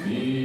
Go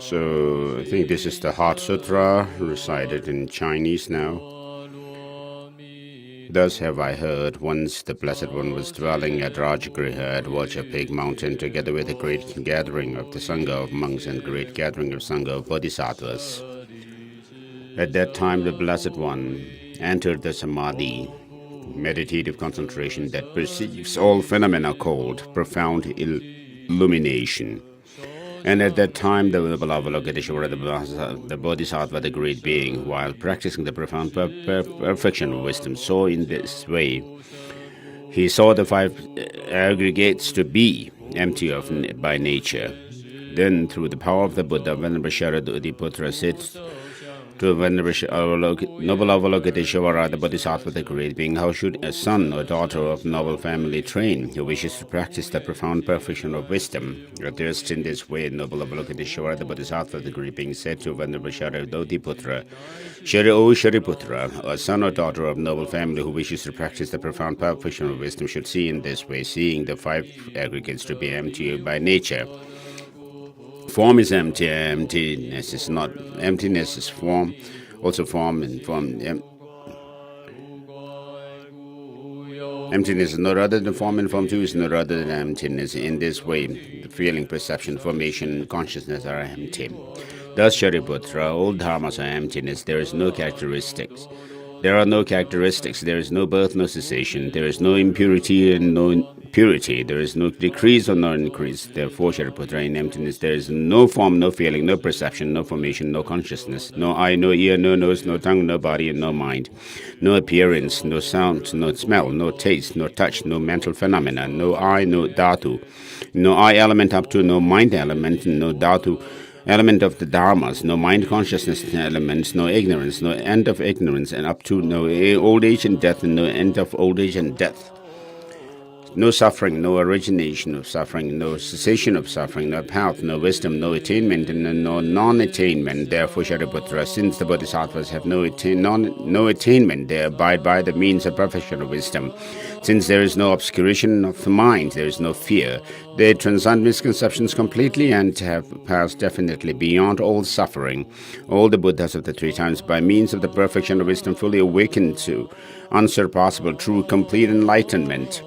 So I think this is the Heart Sutra, recited in Chinese now. Thus have I heard, once the Blessed One was dwelling at Rajagriha at Vajrapayat mountain, together with a great gathering of the Sangha of monks and great gathering of Sangha of Bodhisattvas. At that time the Blessed One entered the Samadhi, meditative concentration that perceives all phenomena, called profound illumination. And at that time, the Avalokiteshvara, the Bodhisattva, the great being, while practicing the profound perfection of wisdom, saw in this way. He saw the five aggregates to be empty by nature. Then, through the power of the Buddha, Venerable Sharadutiputra said To Venerable Noble Avalokiteshvara, the Bodhisattva, the great being, how should a son or daughter of noble family train who wishes to practice the profound perfection of wisdom? Addressed in this way, Noble Avalokiteshvara, the Bodhisattva, the great being, said to Venerable Shariputra, Shariputra, a son or daughter of noble family who wishes to practice the profound perfection of wisdom should see in this way, seeing the five aggregates to be empty by nature. Form is empty, emptiness is not. Emptiness is form, also form and form. Emptiness is no other than form, and form too is no other than emptiness. In this way, the feeling, perception, formation, and consciousness are empty. Thus, Shariputra, all dharmas are emptiness. There is no characteristics. There are no characteristics. There is no birth, no cessation. There is no impurity and no purity. There is no decrease or no increase. Therefore, Shariputra, in emptiness, there is no form, no feeling, no perception, no formation, no consciousness, no eye, no ear, no nose, no tongue, no body, and no mind. No appearance, no sound, no smell, no taste, no touch, no mental phenomena, no I, no dhatu, no I element up to no mind element, no dhatu element of the dharmas, no mind consciousness elements, no ignorance, no end of ignorance, and up to no old age and death, and no end of old age and death. No suffering, no origination of suffering, no cessation of suffering, no path, no wisdom, no attainment, and no non-attainment. Therefore, Shariputra, since the Bodhisattvas have no attainment, they abide by the means of perfection of wisdom. Since there is no obscuration of the mind, there is no fear. They transcend misconceptions completely and have passed definitely beyond all suffering. All the Buddhas of the three times, by means of the perfection of wisdom, fully awakened to unsurpassable, true, complete enlightenment.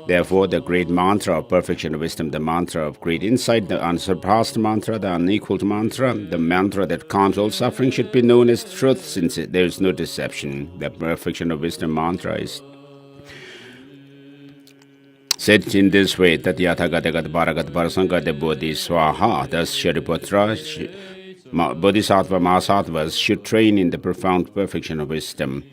Therefore, the great mantra of perfection of wisdom, the mantra of great insight, the unsurpassed mantra, the unequaled mantra, the mantra that calms all suffering should be known as truth, since there is no deception. The perfection of wisdom mantra is said in this way, that Yathagatagat Bharagat Bharasangata Bodhi Swaha. Thus, Shariputra, Bodhisattva Mahasattvas should train in the profound perfection of wisdom.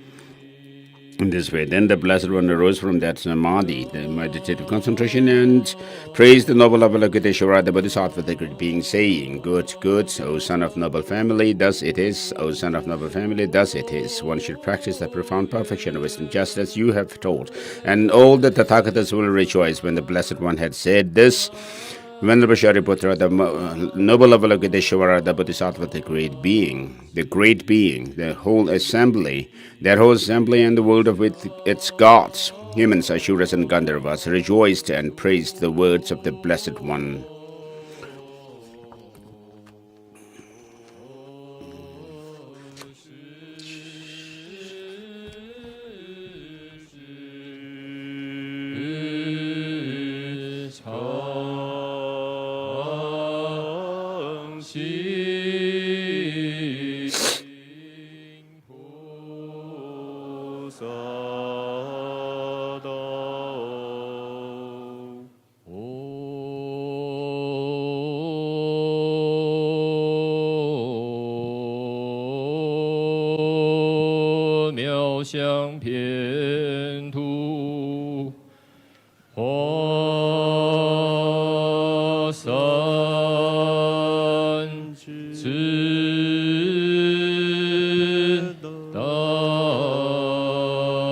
In this way, then the Blessed One arose from that samadhi, the meditative concentration, and praised the noble Avalokiteshvara, the Bodhisattva, the great being, saying, Good, good, O son of noble family, thus it is. O son of noble family, thus it is. One should practice the profound perfection of wisdom, just as you have taught. And all the Tathagatas will rejoice. When the Blessed One had said this, Venerable Shariputra, the noble Avalokiteshvara, the Bodhisattva, the great being, the whole assembly, that whole assembly and the world of its gods, humans, Asuras, and Gandharvas, rejoiced and praised the words of the Blessed One.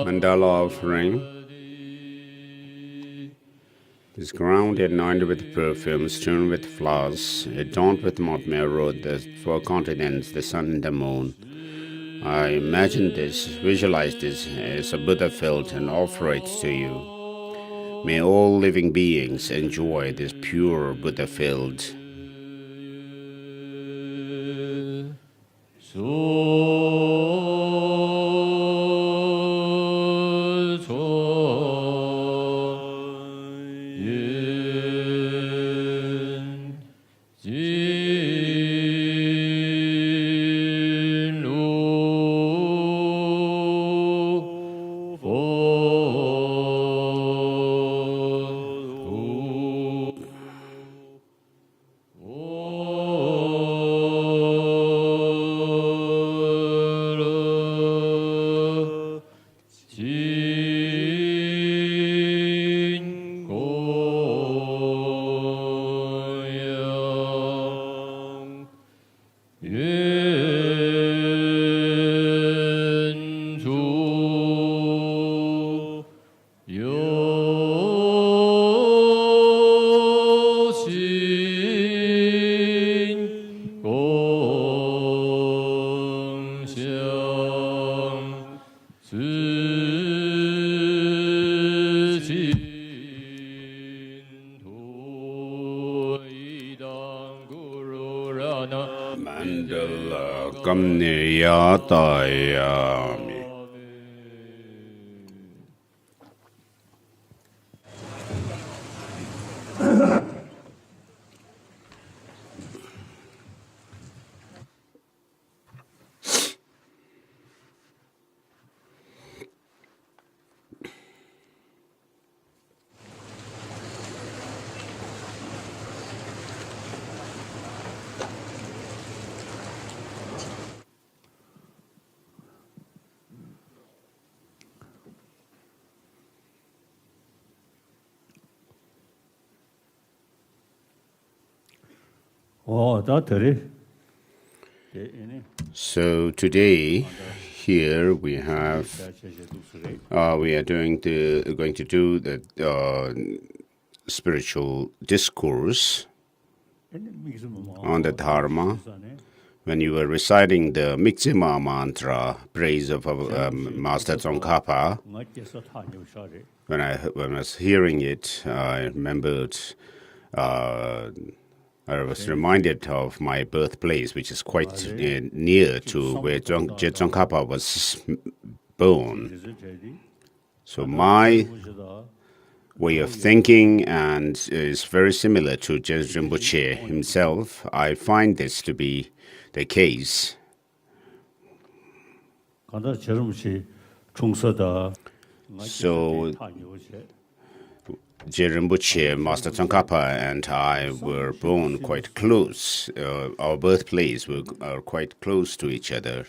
Mandala offering is crowned and anointed with perfume, strewn with flowers, adorned with Mount Meru, the four continents, the sun and the moon. I imagine this, visualize this as a Buddha filled, and offer it to you. May all living beings enjoy this pure Buddha filled. Kamniyatayami. So today, here we have, we are going to do the spiritual discourse on the Dharma. When you were reciting the Mixima mantra, praise of Master Tsongkhapa, when I was hearing it, I remembered, I was reminded of my birthplace, which is quite near to where Tsongkhapa was born. So my way of thinking and is very similar to Gyaltsen Rinpoche himself. I find this to be the case. So Gyaltsen Rinpoche, Master Tsongkhapa, and I were born quite close. Our birthplace are quite close to each other.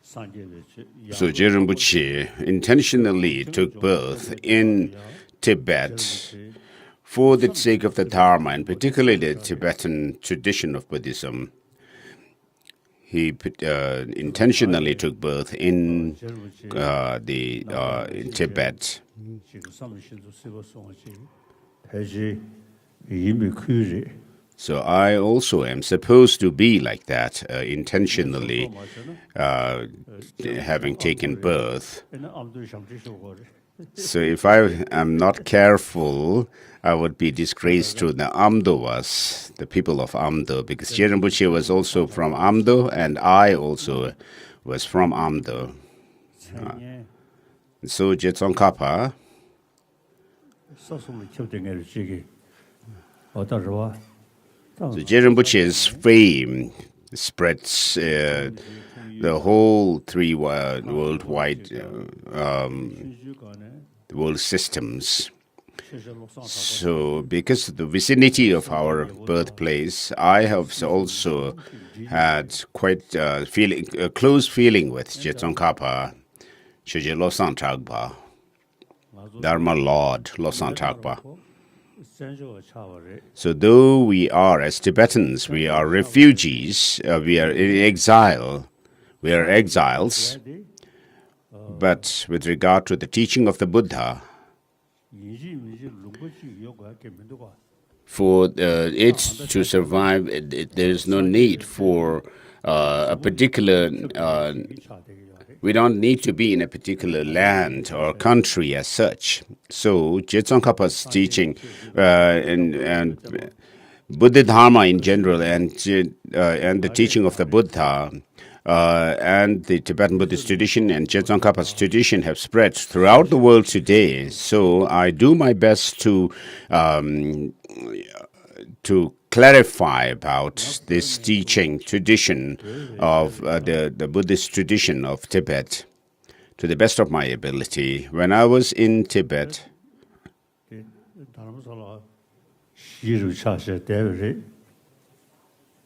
So Gyaltsen Rinpoche intentionally took birth in Tibet for the sake of the Dharma, and particularly the Tibetan tradition of Buddhism. He intentionally took birth in Tibet. So I also am supposed to be like that, intentionally having taken birth. So if I am not careful, I would be disgraced to the Amdovas, the people of Amdo, because Gyaltsen Rinpoche was also from Amdo, and I also was from Amdo. So Tsongkhapa, so Gyaltsen Rinpoche's fame spreads the whole three worldwide world systems. So because of the vicinity of our birthplace, I have also had quite a close feeling with Tsongkhapa, Shuje Losang Tragpa, Dharma Lord Losang Tragpa. So though we are, as Tibetans, we are refugees, we are in exile, we are exiles, but with regard to the teaching of the Buddha, for it to survive, there is no need for a particular, we don't need to be in a particular land or country as such. So Tsongkhapa's teaching and Buddha Dharma in general and the teaching of the Buddha and the Tibetan Buddhist tradition and Tsongkhapa's tradition have spread throughout the world today. So I do my best to clarify about this teaching tradition of the Buddhist tradition of Tibet to the best of my ability. When I was in Tibet,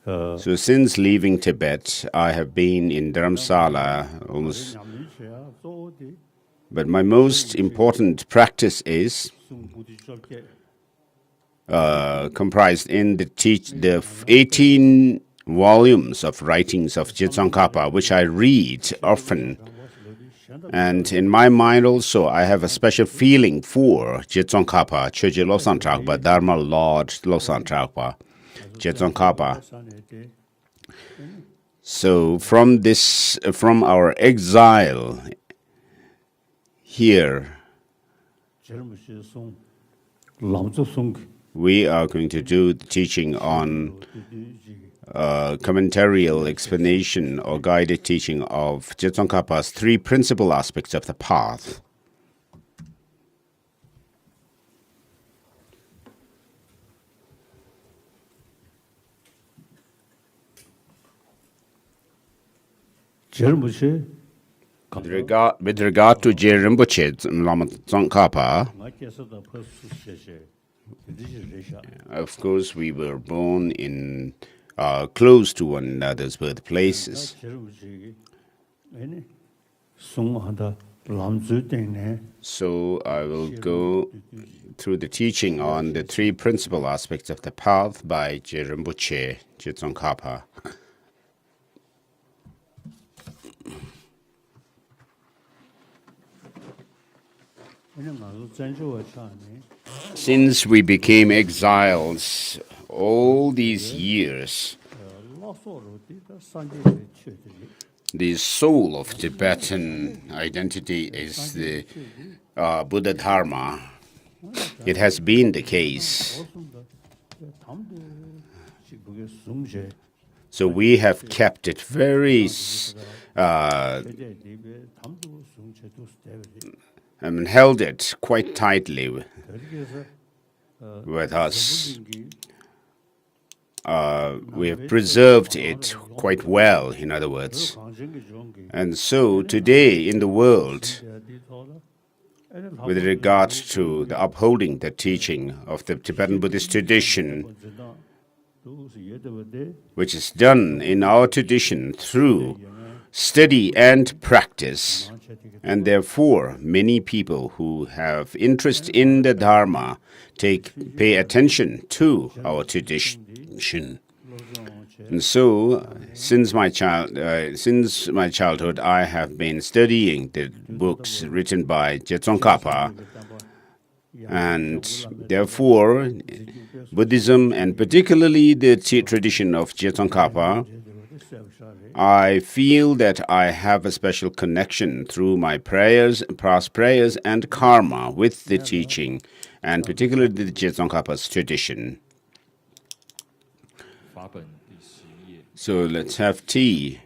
so since leaving Tibet, I have been in Dharamsala almost. But my most important practice is comprised in the 18 volumes of writings of Tsongkhapa, which I read often. And in my mind also, I have a special feeling for Tsongkhapa, Choje Losang Tragpa, Dharma Lord Losang Tragpa, Tsongkhapa. So from our exile here, we are going to do the teaching on commentarial explanation or guided teaching of Tsongkhapa's three principal aspects of the path. With regard to Je Rinpoche Lama Tsongkhapa, of course, we were born in close to one another's birthplaces. So I will go through the teaching on the three principal aspects of the path by Je Rinpoche, Je Tsongkhapa. Since we became exiles all these years, the soul of Tibetan identity is the Buddha Dharma. It has been the case. So we have kept it very held it quite tightly with us. We have preserved it quite well, in other words. And so today in the world, with regard to the upholding the teaching of the Tibetan Buddhist tradition, which is done in our tradition through study and practice, and therefore many people who have interest in the Dharma pay attention to our tradition. And so, since my childhood, I have been studying the books written by Tsongkhapa, and therefore Buddhism, and particularly the tradition of Tsongkhapa, I feel that I have a special connection through my prayers, past prayers, and karma with the teaching, and particularly the Tsongkhapa's tradition. So let's have tea.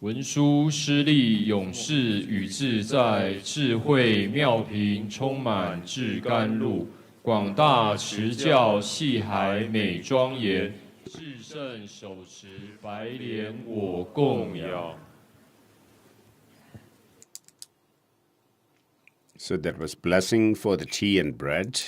文殊师利永世与自在，智慧妙平充满至甘露，广大持教细海美庄严，至圣手持白莲我供养。 So that was blessing for the tea and bread.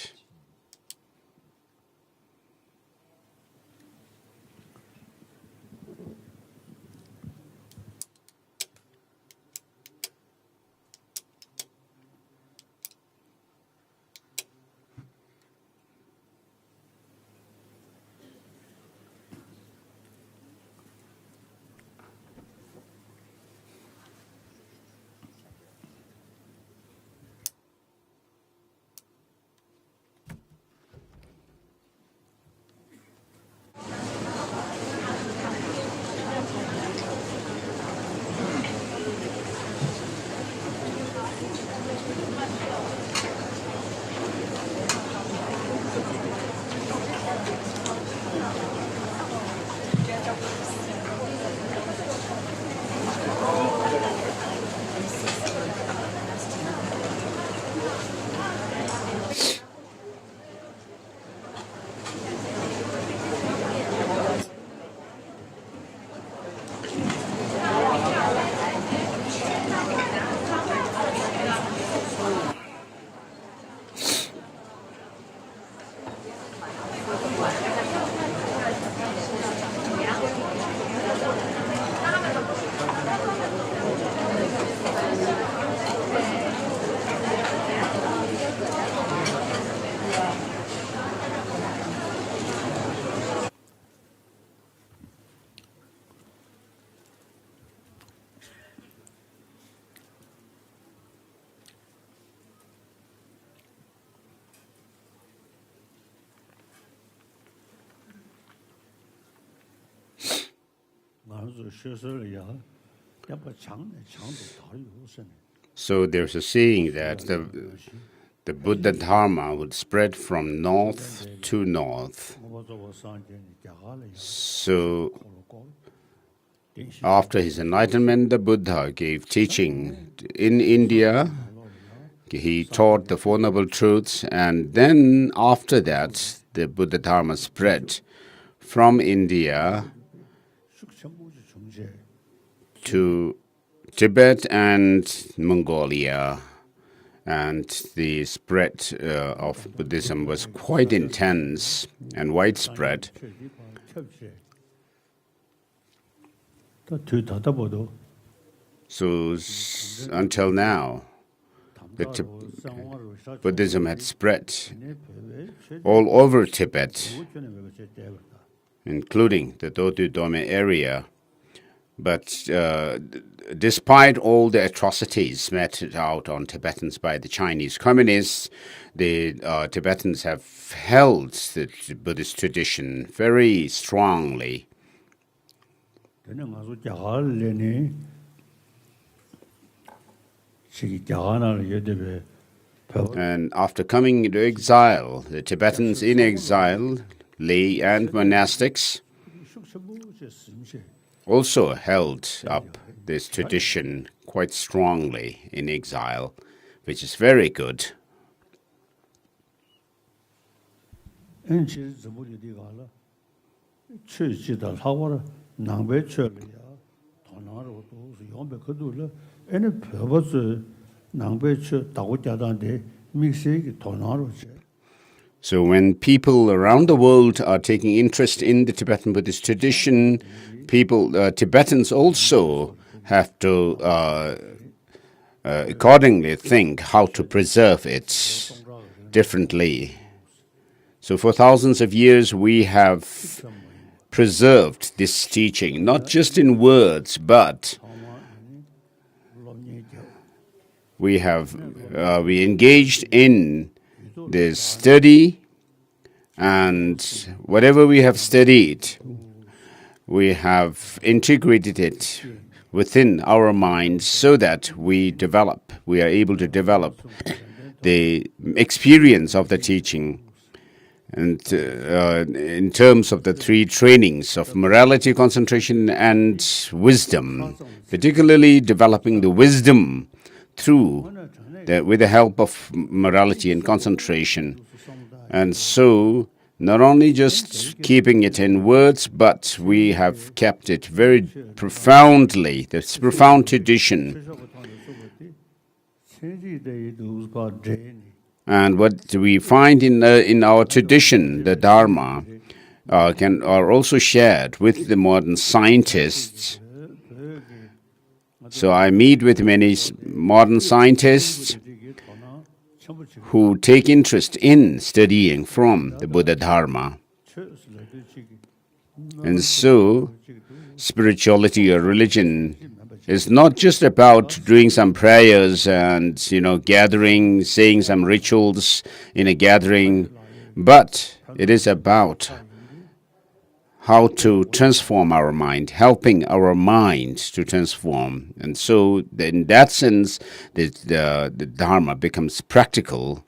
So there's a saying that the Buddha Dharma would spread from north to north. So after his enlightenment, the Buddha gave teaching in India. He taught the Four Noble Truths, and then after that, the Buddha Dharma spread from India to Tibet and Mongolia. And the spread of Buddhism was quite intense and widespread. So until now, Buddhism had spread all over Tibet, including the Dodu Dome area. But despite all the atrocities meted out on Tibetans by the Chinese communists, the Tibetans have held the Buddhist tradition very strongly. And after coming into exile, the Tibetans in exile, lay and monastics, also held up this tradition quite strongly in exile, which is very good. So when people around the world are taking interest in the Tibetan Buddhist tradition, Tibetans also have to accordingly think how to preserve it differently. So for thousands of years, we have preserved this teaching, not just in words, but we engaged in this study, and whatever we have studied, we have integrated it within our minds so that we are able to develop the experience of the teaching. And in terms of the three trainings of morality, concentration, and wisdom, particularly developing the wisdom with the help of morality and concentration. And so, not only just keeping it in words, but we have kept it very profoundly, this profound tradition. And what we find in our tradition, the Dharma, are also shared with the modern scientists. So I meet with many modern scientists who take interest in studying from the Buddha Dharma. And so spirituality or religion is not just about doing some prayers and, gathering, saying some rituals in a gathering, but it is about how to transform our mind, helping our mind to transform. And so in that sense, the Dharma becomes practical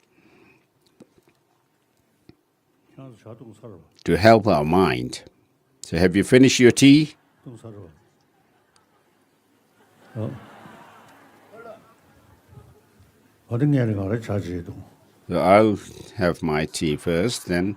to help our mind. So have you finished your tea? So I'll have my tea first, then.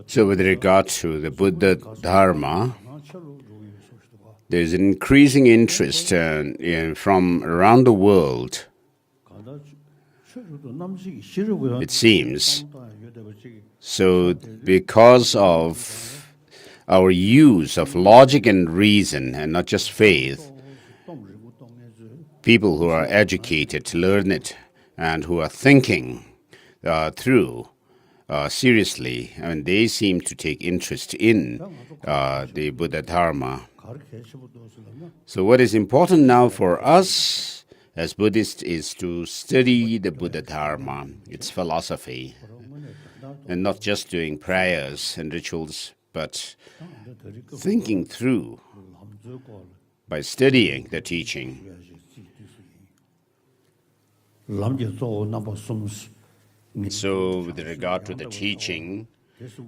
So with regard to the Buddha Dharma, there's an increasing interest from around the world, it seems. So because of our use of logic and reason and not just faith, people who are educated, learned, and who are thinking through seriously, and they seem to take interest in the Buddha Dharma. So what is important now for us as Buddhists is to study the Buddha Dharma, its philosophy, and not just doing prayers and rituals, but thinking through by studying the teaching. So with regard to the teaching,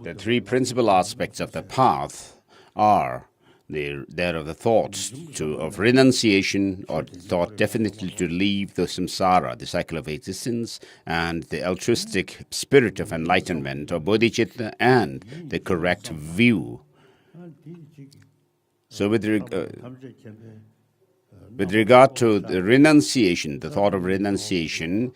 the three principal aspects of the path are that of the thought of renunciation, or thought definitely to leave the samsara, the cycle of existence, and the altruistic spirit of enlightenment, or bodhicitta, and the correct view. So with regard to the renunciation, the thought of renunciation,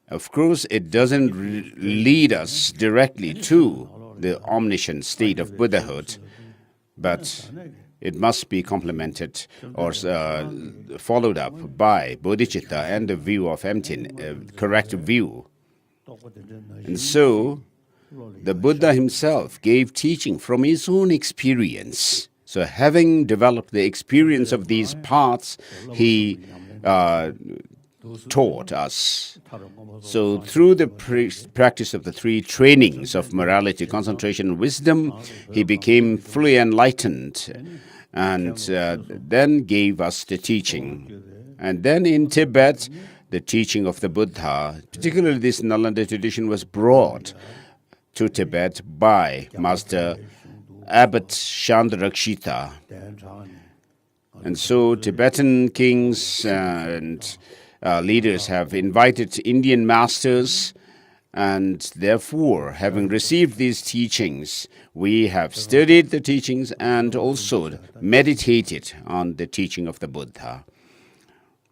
of course, it doesn't lead us directly to the omniscient state of Buddhahood, but it must be complemented or followed up by bodhicitta and the view of correct view. And so, the Buddha himself gave teaching from his own experience. So having developed the experience of these paths, he taught us. So through the practice of the three trainings of morality, concentration, and wisdom, he became fully enlightened and then gave us the teaching. And then in Tibet, the teaching of the Buddha, particularly this Nalanda tradition, was brought to Tibet by Master Abbot Chandrakshita. And so Tibetan kings and leaders have invited Indian masters, and therefore, having received these teachings, we have studied the teachings and also meditated on the teaching of the Buddha.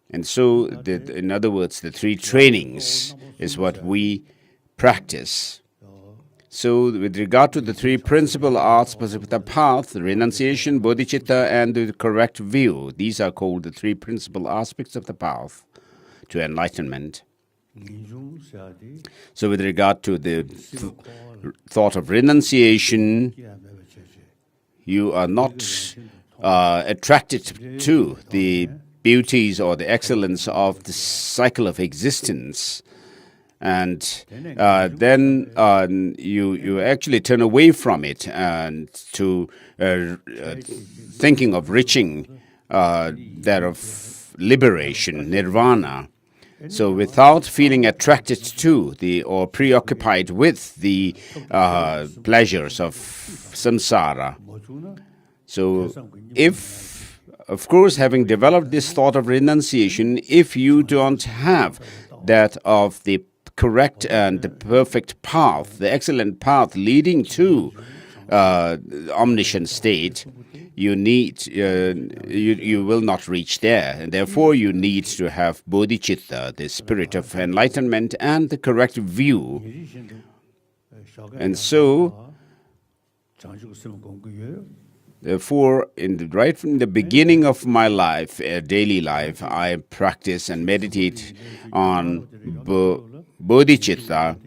And so, in other words, the three trainings is what we practice. So, with regard to the three principal aspects of the path, renunciation, bodhicitta, and the correct view, these are called the three principal aspects of the path to enlightenment. So with regard to the thought of renunciation, you are not attracted to the beauties or the excellence of the cycle of existence. And then you actually turn away from it and to thinking of reaching that of liberation, nirvana. So without feeling attracted to or preoccupied with the pleasures of samsara. So if, of course, having developed this thought of renunciation, if you don't have that of the correct and the perfect path, the excellent path leading to omniscient state, you need you will not reach there, and therefore you need to have bodhicitta, the spirit of enlightenment, and the correct view. And so, therefore, right from the beginning of my life, daily life, I practice and meditate on bodhicitta.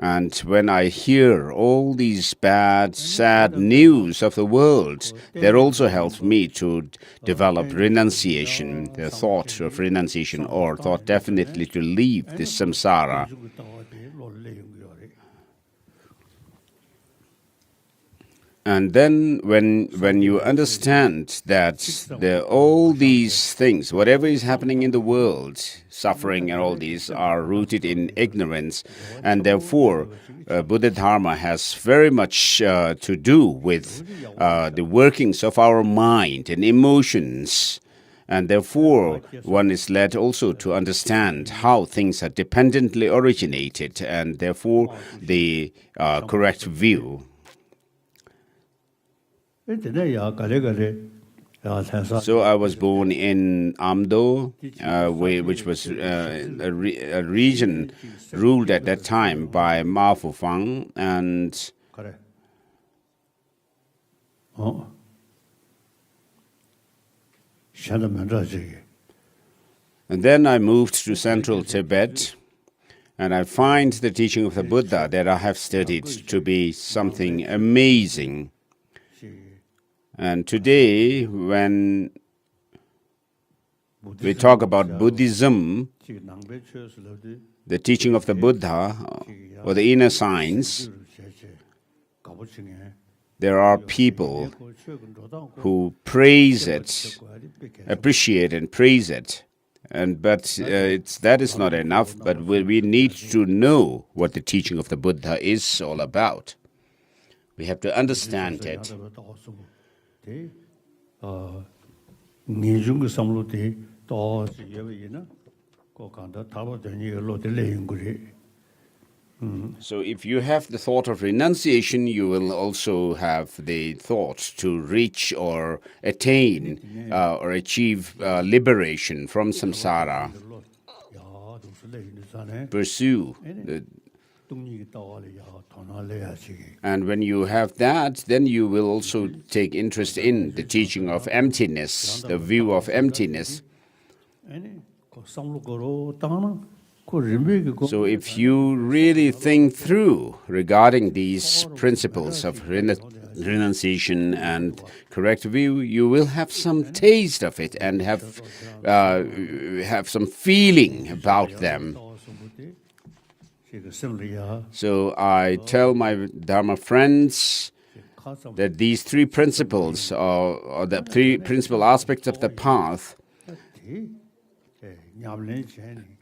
And when I hear all these bad, sad news of the world, that also helps me to develop renunciation, the thought of renunciation, or thought definitely to leave this samsara. And then when you understand that all these things, whatever is happening in the world, suffering and all these are rooted in ignorance, and therefore Buddha Dharma has very much to do with the workings of our mind and emotions, And therefore, one is led also to understand how things are dependently originated, and therefore the correct view. So I was born in Amdo, which was a region ruled at that time by Ma Fufang, and then I moved to central Tibet, and I find the teaching of the Buddha that I have studied to be something amazing. And today, when we talk about Buddhism, the teaching of the Buddha, or the inner science, there are people who praise it, appreciate and praise it. But that is not enough, but we need to know what the teaching of the Buddha is all about. We have to understand it. So if you have the thought of renunciation, you will also have the thought to reach or attain or achieve liberation from samsara. Pursue. And when you have that, then you will also take interest in the teaching of emptiness, the view of emptiness. So if you really think through regarding these principles of renunciation and correct view, you will have some taste of it and have some feeling about them. So I tell my Dharma friends that these three principles, or the three principal aspects of the path,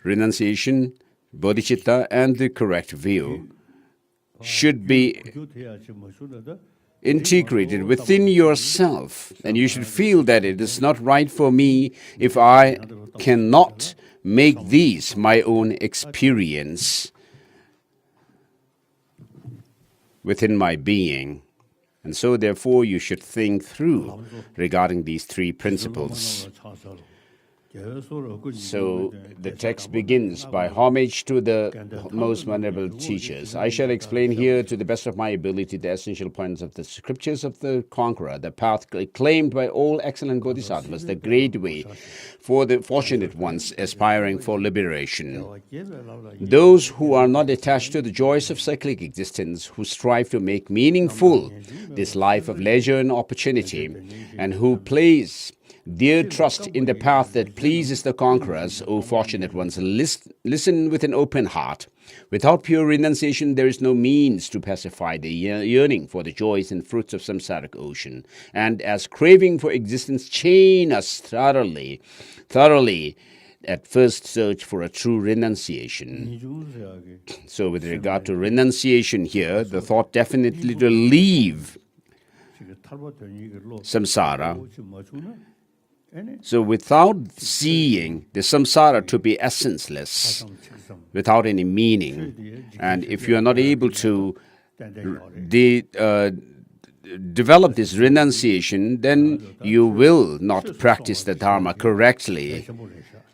renunciation, bodhicitta, and the correct view, should be integrated within yourself. And you should feel that it is not right for me if I cannot make these my own experience within my being. And so therefore you should think through regarding these three principles. So the text begins by homage to the most venerable teachers. I shall explain here to the best of my ability the essential points of the scriptures of the conqueror, the path claimed by all excellent bodhisattvas, the great way for the fortunate ones aspiring for liberation. Those who are not attached to the joys of cyclic existence, who strive to make meaningful this life of leisure and opportunity, and who place their trust in the path that pleases the conquerors, O fortunate ones, listen with an open heart. Without pure renunciation, there is no means to pacify the yearning for the joys and fruits of samsaric ocean. And as craving for existence chain us thoroughly, at first search for a true renunciation. So with regard to renunciation here, the thought definitely to leave samsara. So without seeing the samsara to be essenceless, without any meaning, and if you are not able to develop this renunciation, then you will not practice the dharma correctly.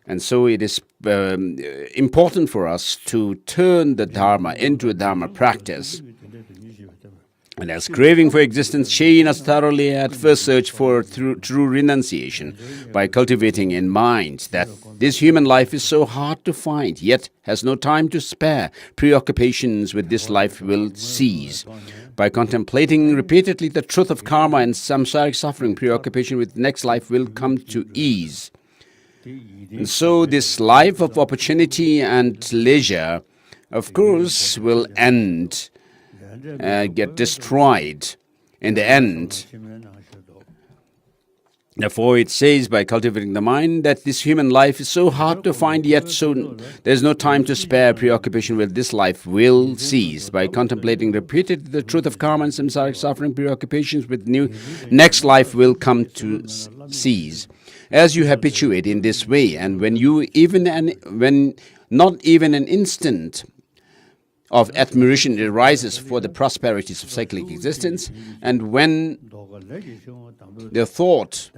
And so it is important for us to turn the dharma into a dharma practice. And as craving for existence chain us thoroughly, at first search for true renunciation by cultivating in mind that this human life is so hard to find, yet has no time to spare. Preoccupations with this life will cease. By contemplating repeatedly the truth of karma and samsaric suffering, preoccupation with next life will come to ease. And so this life of opportunity and leisure, of course, will end, get destroyed in the end. Therefore, it says by cultivating the mind that this human life is so hard to find, yet there's no time to spare. Preoccupation with this life will cease. By contemplating repeatedly the truth of karma and samsaric suffering, preoccupations with next life will come to cease. As you habituate in this way, and when not even an instant of admiration arises for the prosperities of cyclic existence, and when the thought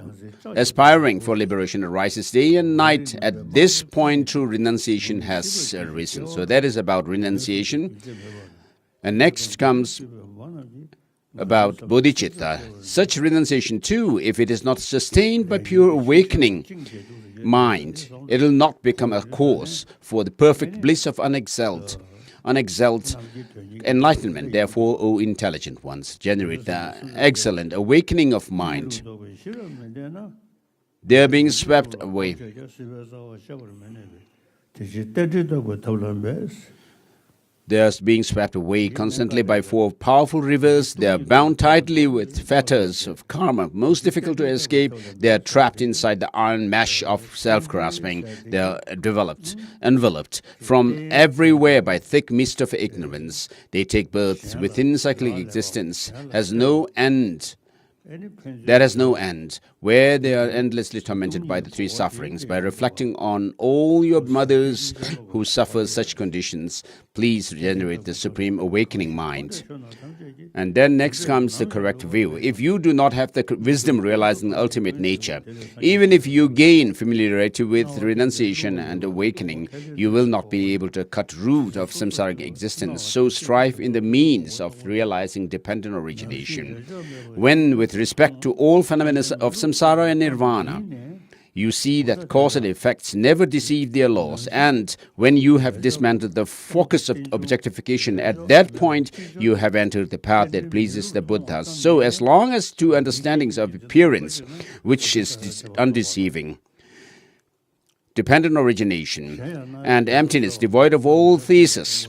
aspiring for liberation arises day and night, at this point true renunciation has arisen. So that is about renunciation. And next comes about bodhicitta. Such renunciation too, if it is not sustained by pure awakening mind, it will not become a cause for the perfect bliss of unexcelled enlightenment. Therefore, O intelligent ones, generate the excellent awakening of mind. They are being swept away. They are being swept away constantly by 4 powerful rivers. They are bound tightly with fetters of karma, most difficult to escape. They are trapped inside the iron mesh of self-grasping. They are enveloped from everywhere by thick mist of ignorance. They take birth within cyclic existence, has no end. There is no end, where they are endlessly tormented by the 3 sufferings. By reflecting on all your mothers who suffer such conditions, please generate the supreme awakening mind. And then next comes the correct view. If you do not have the wisdom realizing ultimate nature, even if you gain familiarity with renunciation and awakening, you will not be able to cut root of samsaric existence. So strive in the means of realizing dependent origination. When, with respect to all phenomena of samsara and nirvana, you see that cause and effects never deceive their laws, and when you have dismantled the focus of objectification, at that point you have entered the path that pleases the Buddhas. So as long as 2 understandings of appearance, which is undeceiving, dependent origination, and emptiness devoid of all thesis,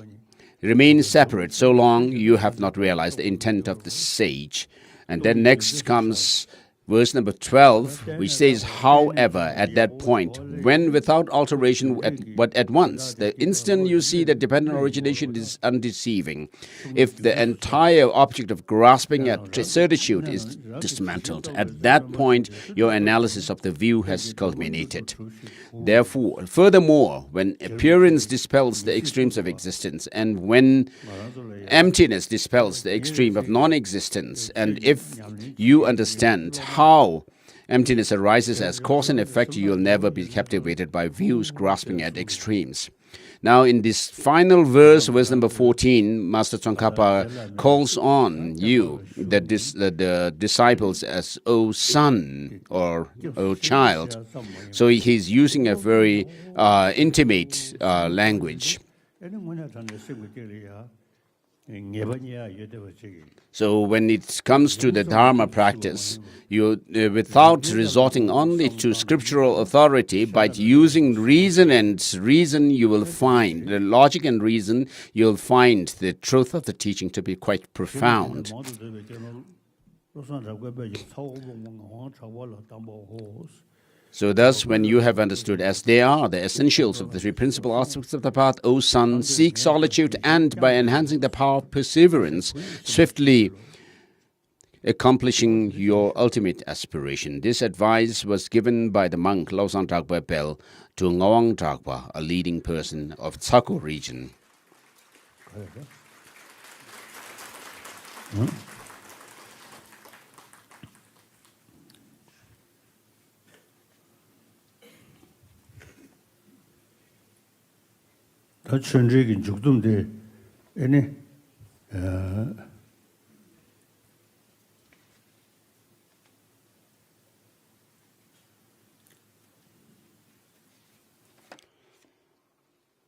remain separate, so long you have not realized the intent of the sage. And then next comes verse number 12, which says, however, at that point, when without alteration, but at once, the instant you see that dependent origination is undeceiving, if the entire object of grasping at certitude is dismantled, at that point, your analysis of the view has culminated. Therefore, furthermore, when appearance dispels the extremes of existence, and when emptiness dispels the extreme of non-existence, and if you understand how emptiness arises as cause and effect, you will never be captivated by views grasping at extremes. Now, in this final verse, verse number 14, Master Tsongkhapa calls on you, the disciples, as O son or O child. So he's using a very intimate language. So when it comes to the dharma practice, you without resorting only to scriptural authority, but using reason, you will find the logic and reason. You'll find the truth of the teaching to be quite profound. So thus, when you have understood as they are the essentials of the 3 principal aspects of the path, O son, seek solitude, and by enhancing the power of perseverance, swiftly accomplishing your ultimate aspiration. This advice was given by the monk Losang Dragpa Bel to Ngawang Dragpa, a leading person of Tsako region.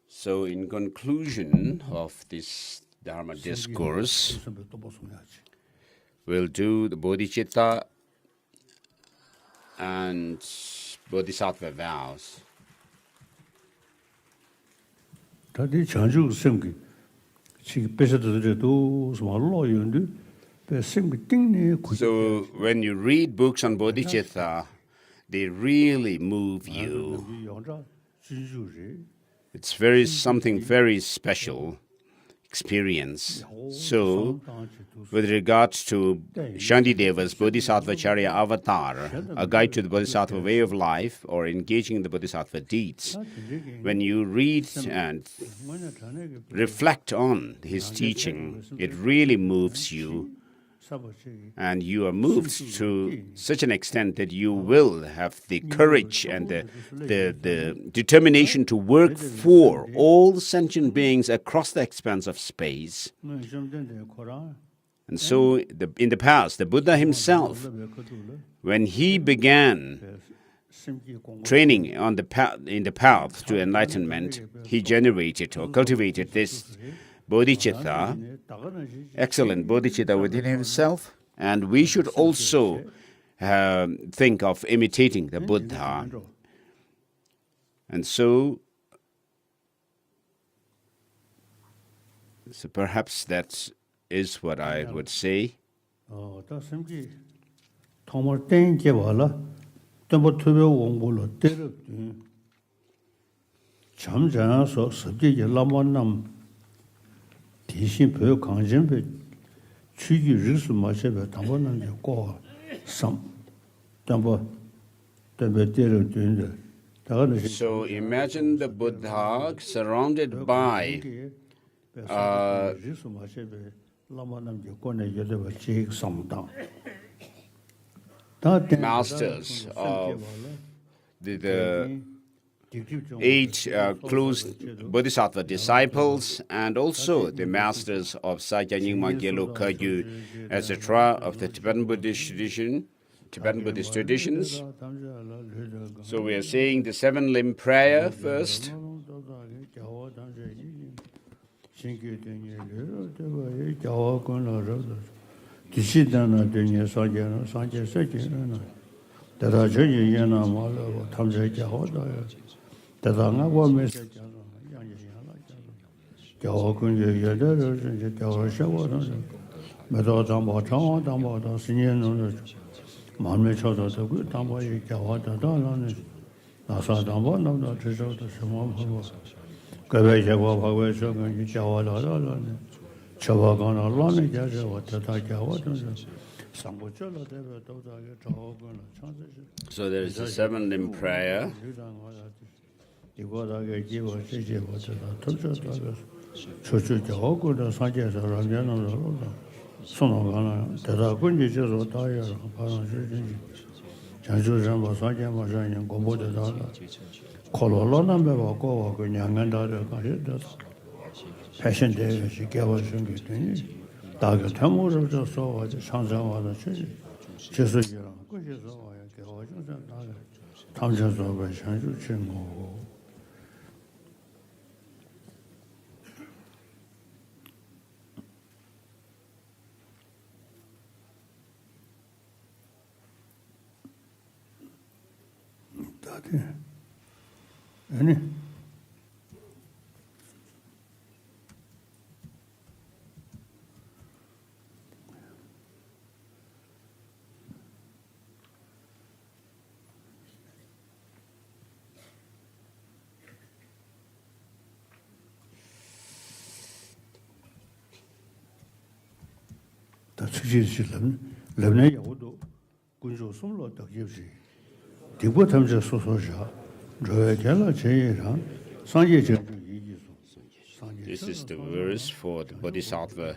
So in conclusion of this Dharma discourse, we'll do the Bodhicitta and Bodhisattva vows. So when you read books on Bodhicitta, they really move you. It's something very special experience. So, with regards to Shantideva's Bodhisattvacharya avatar, a guide to the Bodhisattva way of life or engaging in the Bodhisattva deeds, when you read and reflect on his teaching, it really moves you. And you are moved to such an extent that you will have the courage and the determination to work for all sentient beings across the expanse of space. And so, in the past, the Buddha himself, when he began training in the path to enlightenment, he generated or cultivated this Bodhicitta, excellent Bodhicitta within himself, and we should also think of imitating the Buddha. And so perhaps that is what I would say. So imagine the Buddha surrounded by masters of the 8 close Bodhisattva disciples, and also the masters of Sakya Nyingma Gyelo Kagyu, etc., of the Tibetan Buddhist traditions. So we are saying the 7-limb prayer first. So there is a 7-limb prayer. This is the verse for the Bodhisattva.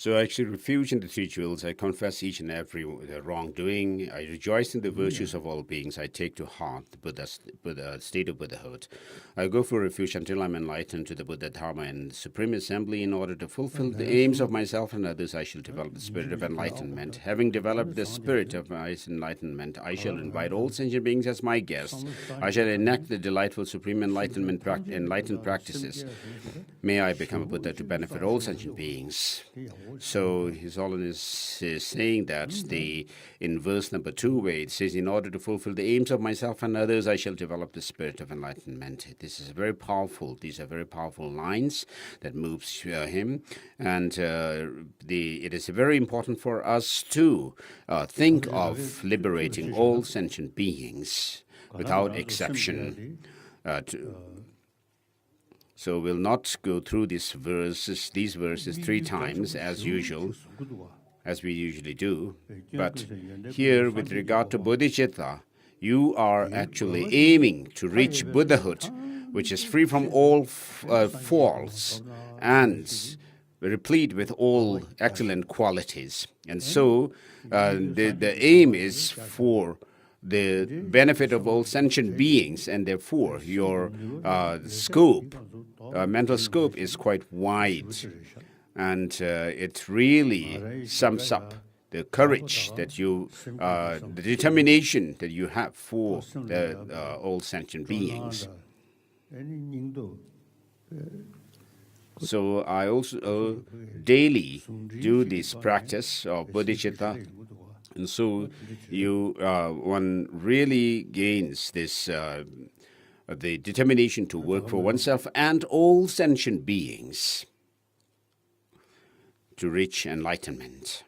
So I actually refuge in the three jewels. I confess each and every wrongdoing. I rejoice in the virtues of all beings. I take to heart the Buddha state of Buddhahood. I go for refuge until I'm enlightened to the Buddha Dharma and Supreme Assembly. In order to fulfill the aims of myself and others, I shall develop the spirit of enlightenment. Having developed the spirit of my enlightenment, I shall invite all sentient beings as my guests. I shall enact the delightful Supreme enlightened practices. May I become a Buddha to benefit all sentient beings. So His Holiness is saying that in verse number 2, where it says, in order to fulfill the aims of myself and others, I shall develop the spirit of enlightenment. This is very powerful. These are very powerful lines that moves him. And it is very important for us to think of liberating all sentient beings without exception. So we'll not go through these verses 3 times as usual, as we usually do. But here, with regard to Bodhicitta, you are actually aiming to reach Buddhahood, which is free from all faults and replete with all excellent qualities. And so the aim is for the benefit of all sentient beings, and therefore your mental scope is quite wide, and it really sums up the courage that the determination that you have for all sentient beings. So I also daily do this practice of bodhicitta. And so one really gains this the determination to work for oneself and all sentient beings to reach enlightenment.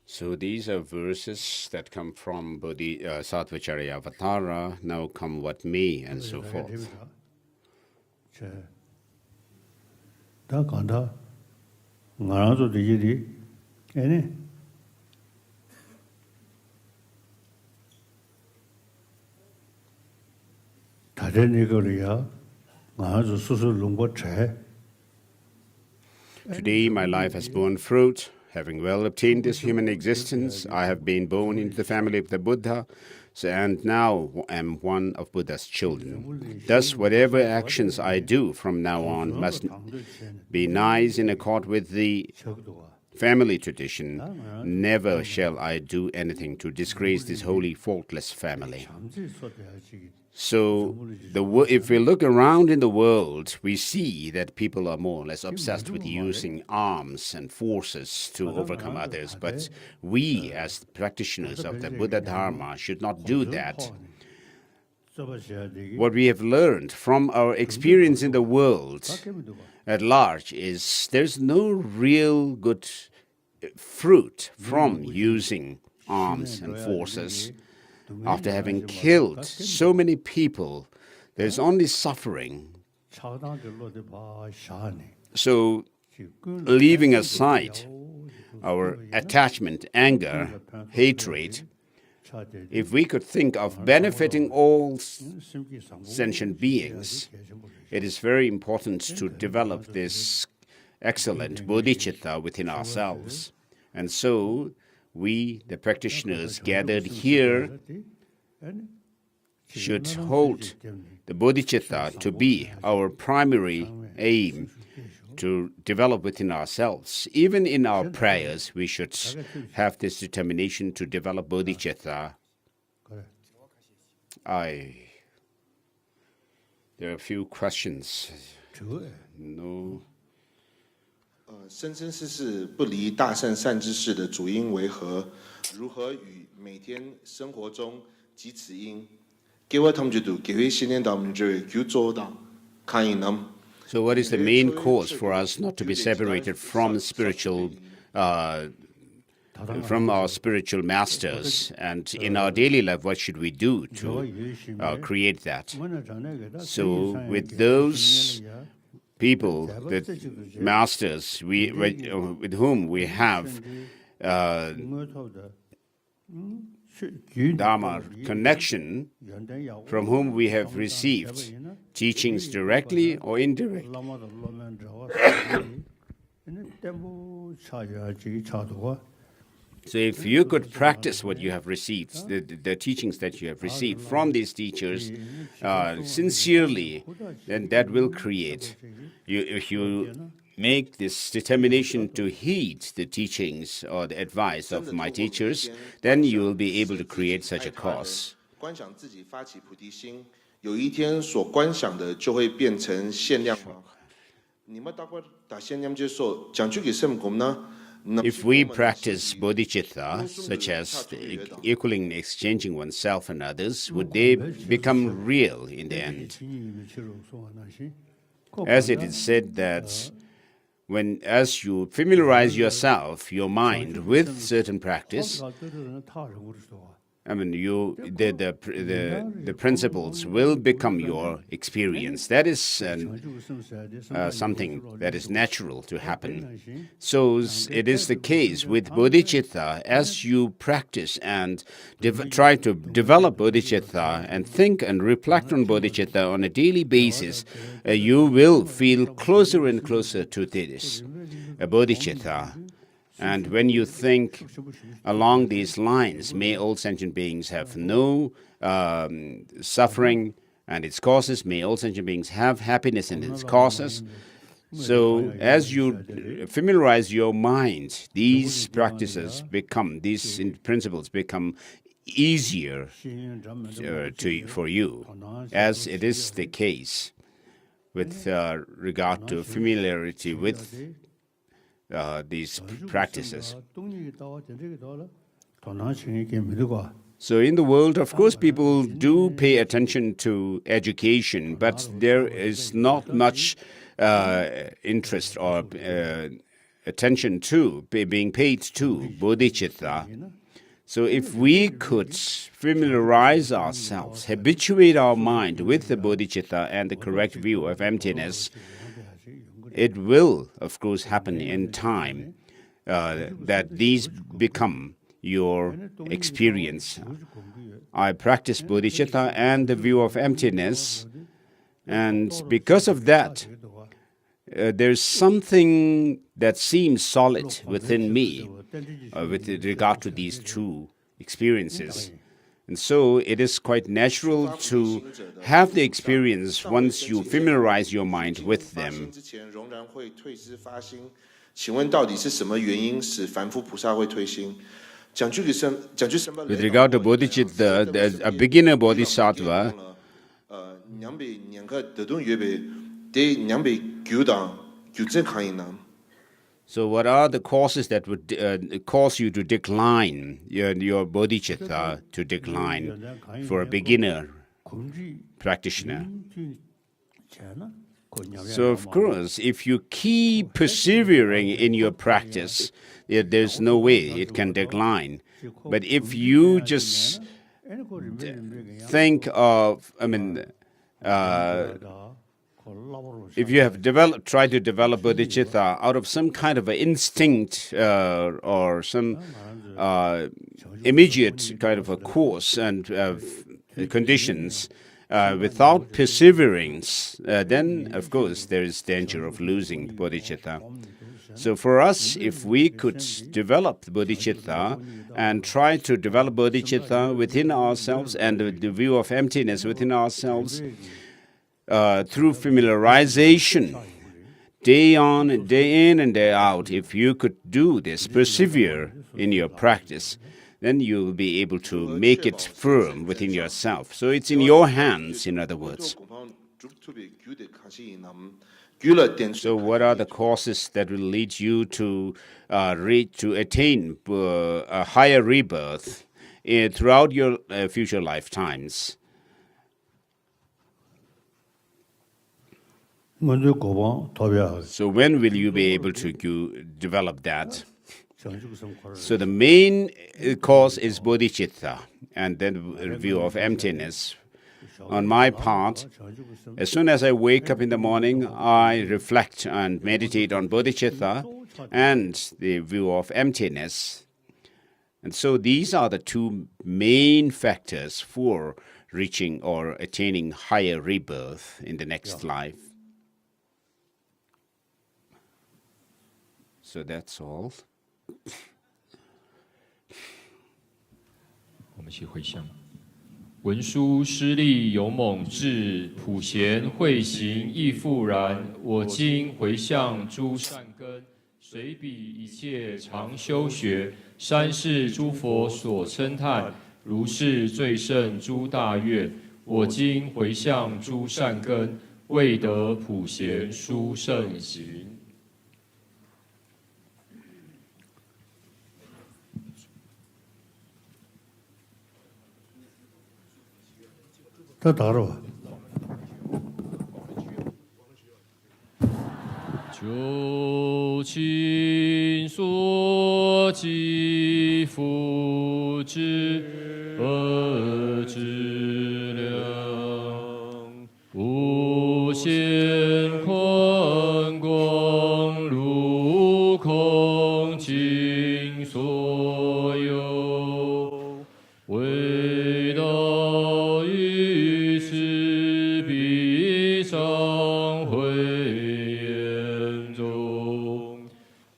So these are verses that come from Bodhisattva Avatara, now come what may, and so forth. Today my life has borne fruit. Having well obtained this human existence, I have been born into the family of the Buddha, and now am one of Buddha's children. Thus, whatever actions I do from now on must be nice in accord with the family tradition. Never shall I do anything to disgrace this holy, faultless family. So, if we look around in the world, we see that people are more or less obsessed with using arms and forces to overcome others. But we, as practitioners of the Buddha Dharma, should not do that. What we have learned from our experience in the world at large is there's no real good fruit from using arms and forces. After having killed so many people, there's only suffering. So, leaving aside our attachment, anger, hatred, if we could think of benefiting all sentient beings, it is very important to develop this excellent bodhicitta within ourselves. And so, we, the practitioners gathered here, should hold the bodhicitta to be our primary aim to develop within ourselves. Even in our prayers, we should have this determination to develop bodhicitta. There are a few questions. No. 生生世世不离大善善知识的主因为何？如何与每天生活中及此因？给我他们就读，给我信念到我们这就做到，看应他们。 So what is the main cause for us not to be separated from spiritual from our spiritual masters. And in our daily life, what should we do to create that? So with those people, the masters with whom we have Dharma connection, from whom we have received teachings directly or indirectly. So if you could practice what you have received, the teachings that you have received from these teachers sincerely, then that will create. If you make this determination to heed the teachings or the advice of my teachers, then you will be able to create such a cause. 观想自己发起菩提心，有一天所观想的就会变成限量吗？你们大概打限量接受，讲句给圣公呢？ If we practice bodhicitta, such as equaling, exchanging oneself and others, would they become real in the end? As it is said that as you familiarize yourself, your mind, with certain practice, I mean, the principles will become your experience. That is something that is natural to happen. So it is the case with bodhicitta. As you practice and try to develop bodhicitta and think and reflect on bodhicitta on a daily basis, you will feel closer and closer to this bodhicitta. And when you think along these lines, may all sentient beings have no suffering and its causes, may all sentient beings have happiness and its causes. So as you familiarize your mind, these practices become, these principles become easier for you, as it is the case with regard to familiarity with these practices. So in the world, of course, people do pay attention to education, but there is not much interest or attention to being paid to bodhicitta. So if we could familiarize ourselves, habituate our mind with the bodhicitta and the correct view of emptiness, it will, of course, happen in time that these become your experience. I practice bodhicitta and the view of emptiness, and because of that, there's something that seems solid within me with regard to these two experiences. And so it is quite natural to have the experience once you familiarize your mind with them. With regard to bodhicitta, a beginner bodhisattva, so what are the causes that would cause you to decline, your bodhicitta to decline for a beginner practitioner? So of course, if you keep persevering in your practice, there's no way it can decline. But if you just think of, if you have tried to develop bodhicitta out of some kind of an instinct or some immediate kind of a course and conditions, without perseverance, then of course there is danger of losing bodhicitta. So for us, if we could develop the bodhicitta and try to develop bodhicitta within ourselves and the view of emptiness within ourselves, through familiarization, day on and day in and day out, if you could do this, persevere in your practice, then you will be able to make it firm within yourself. So it's in your hands, in other words. So what are the causes that will lead you to attain a higher rebirth throughout your future lifetimes? So when will you be able to develop that? So the main cause is bodhicitta, and then the view of emptiness. On my part, as soon as I wake up in the morning, I reflect and meditate on bodhicitta and the view of emptiness. And so these are the two main factors for reaching or attaining higher rebirth in the next life. So that's all. 我们一起回向。文殊师利勇猛智，普贤慧行亦复然。我今回向诸善根，随彼一切常修学，三世诸佛所称叹，如是最胜诸大愿。我今回向诸善根，未得普贤殊胜行。他打了吧。究竟所及福智质量，无限宽广如空尽所有，唯道于此彼上慧眼中，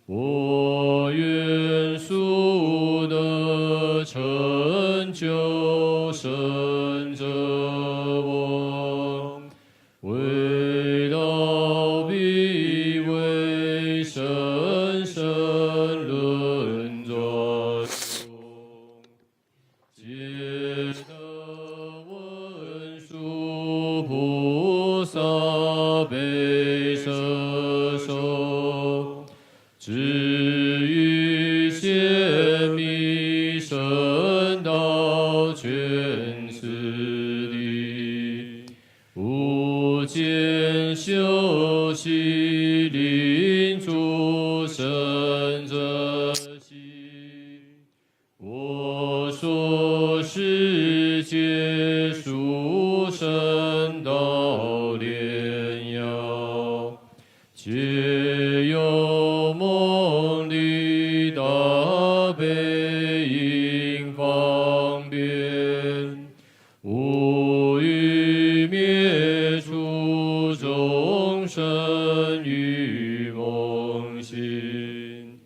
我愿速得成就圣者王，唯道必为深深论专中，皆得文殊菩萨悲摄受，至于显密圣道全次第，无间修习令诸圣者心，我所世界殊胜道炼药，皆有梦力大悲因方便，无欲灭除众生于梦心，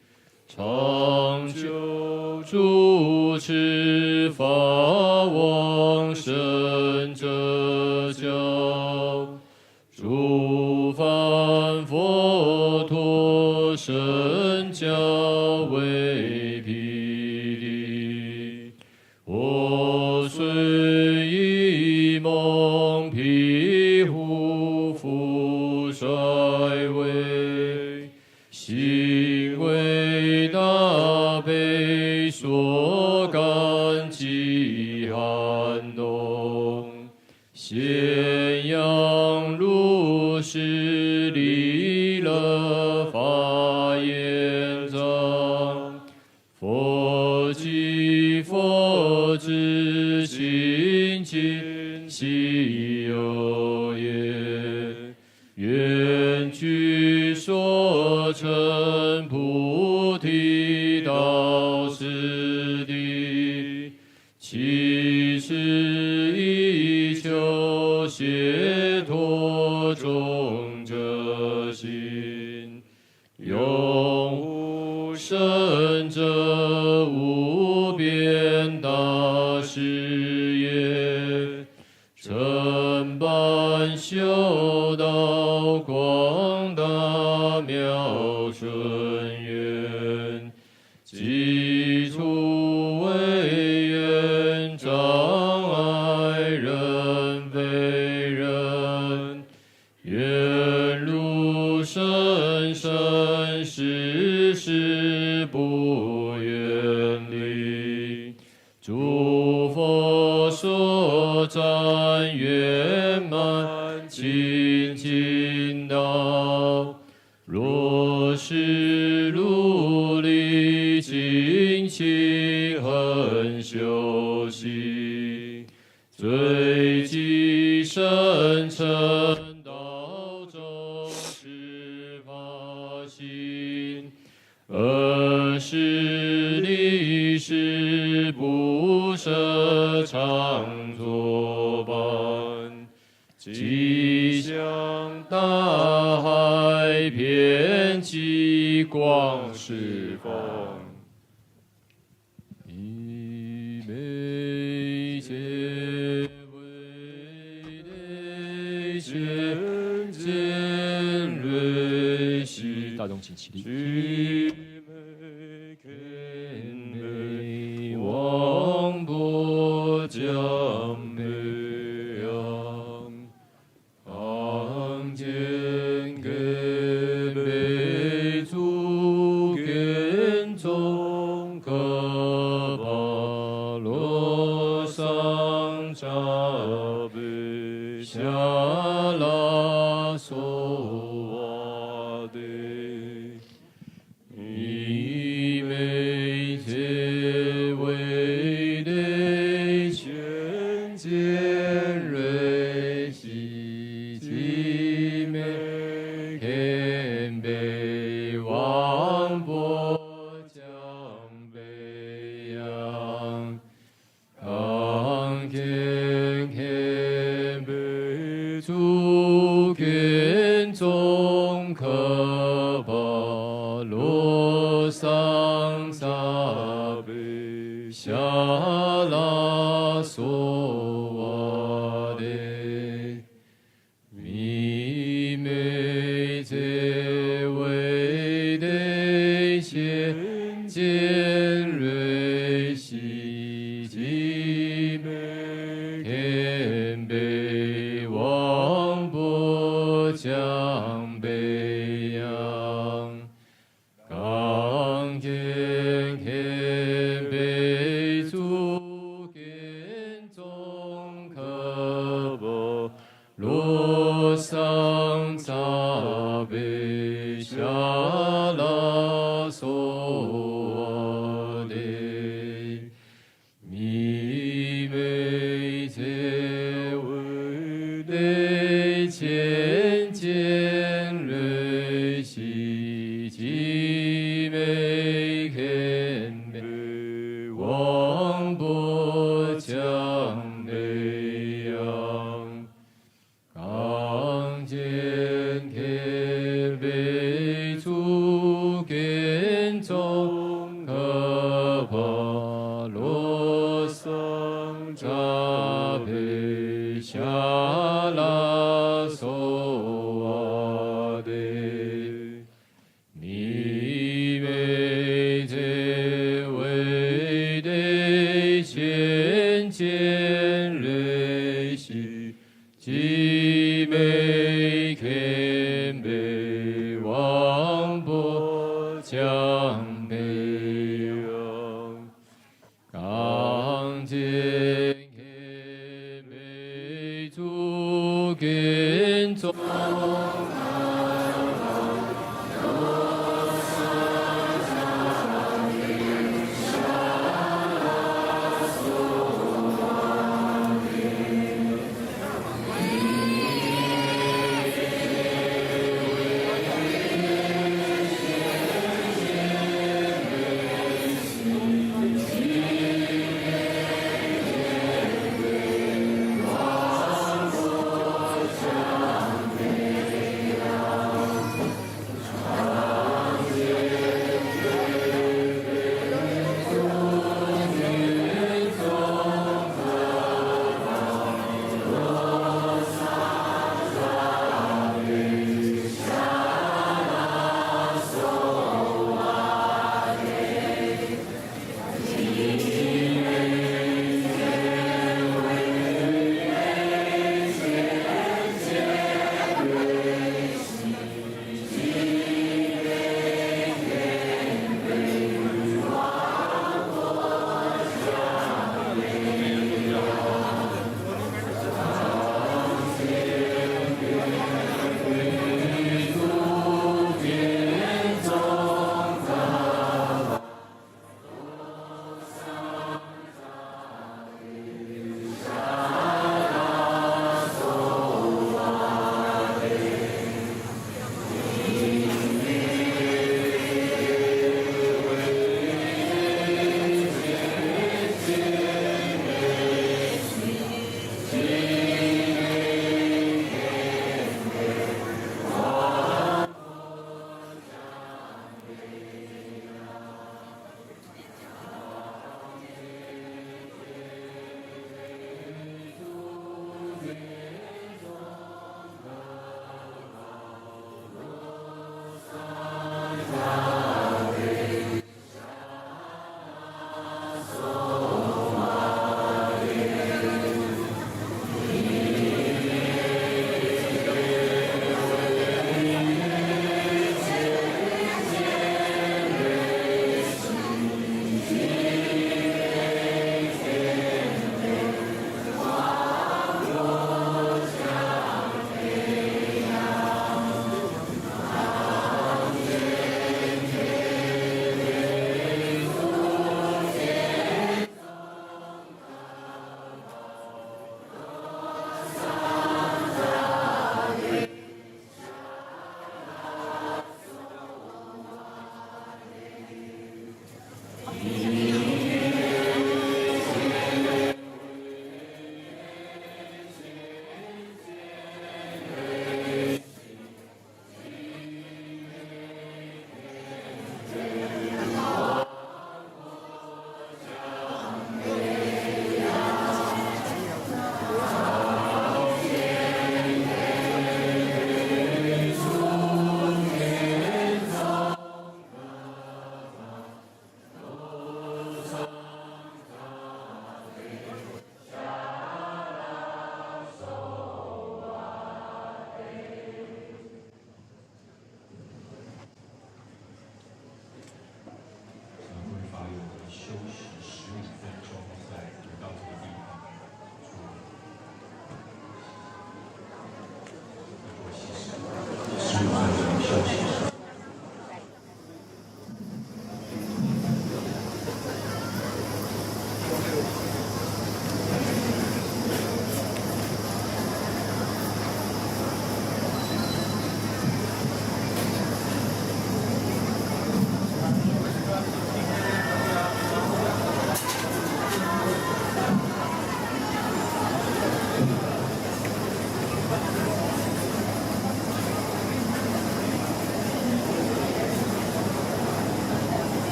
长久主持法往生者教，诸梵佛陀圣教为霹雳，我虽以梦毗护复衰微，心为大悲所感激撼动，咸阳如是离了法眼藏，佛即佛之心尽悉有也，愿具所成菩提道次第，其次以求解脱众者心，永无生者无边大誓言，正般修道广大妙纯愿，即除为愿障碍人非人，愿如生生世世不远离，诸佛所赞圆满清净道，若是如理心，而是历史不舍常作伴，吉祥大海遍极光十方。以每切为内显见瑞喜，大众请起立。王波将美扬，昂见给北祖跟宗喀巴罗桑扎贝夏拉梭瓦德。以每切为内显见瑞喜其美谦卑王波将北扬，康健谦卑祖跟宗喀巴罗桑萨贝夏拉梭瓦德。弥美切为内显见瑞喜其美谦卑王波将北扬，康健谦卑祖跟宗喀巴罗桑萨贝夏拉梭瓦德。弥美切为内显见瑞喜其美谦卑王波将北扬，康健谦卑祖